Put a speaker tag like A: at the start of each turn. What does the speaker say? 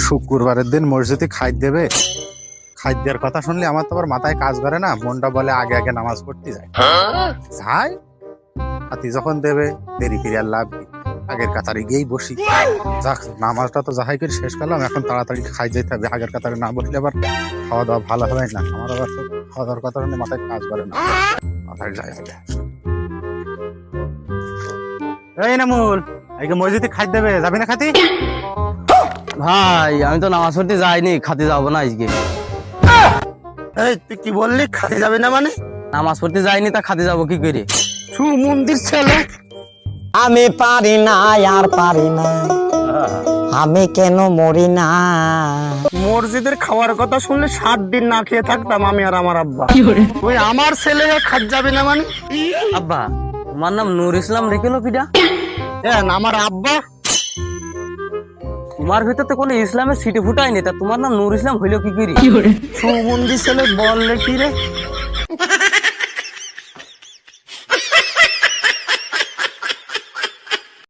A: শুক্রবারের দিন মসজিদে খাইতে দেবে, খাদ্যের কথা শুনলে আমার তো আবার মাথায় কাজ করে না, মনটা বলে আগে আগে নামাজ পড়তে যায়। যাই হাতি যখন দেবে দেরি ফিরে আর লাভ কি, আগের কাতারে গিয়েই বসি। যাক, নামাজটা তো যাহাই করে শেষ করলাম, এখন তাড়াতাড়ি খাই যেতে হবে। আগের কাতারে না বসলে আবার খাওয়া দাওয়া ভালো হবে না। আমার আবার তো খাওয়া দাওয়ার কথা শুনলে মাথায় কাজ করে না, মাথায় যায় আগে। এই নামুল, আজকে মসজিদে খাই দেবে, যাবি না খাতি?
B: ভাই আমি তো নামাজ পড়তে যাইনি, খাতে যাবো না আজকে।
C: এই তুই কি বললি খাতে যাবে না মানে?
B: নামাজ পড়তে যাইনি তা খাতে যাবো কি করে?
C: মন্দির ছেলে।
D: আমি পারি না আর পারি না, আমি কেন মরি না।
C: মসজিদের খাওয়ার কথা শুনলে 7 দিন না খেয়ে থাকতাম আমি আর আমার আব্বা। তুই আমার ছেলে হয়ে খাত যাবে না মানে?
B: আব্বা তোমার নাম নূর ইসলাম রেখেলো কিটা?
C: আমার আব্বা
B: তোমার ভিতর তো কোনো ইসলামের সিটি ফুটায়নি, তা তোমার নাম নূর ইসলাম হইলো কি করে?
C: সুমন্দির ছেলে বললে কি রে?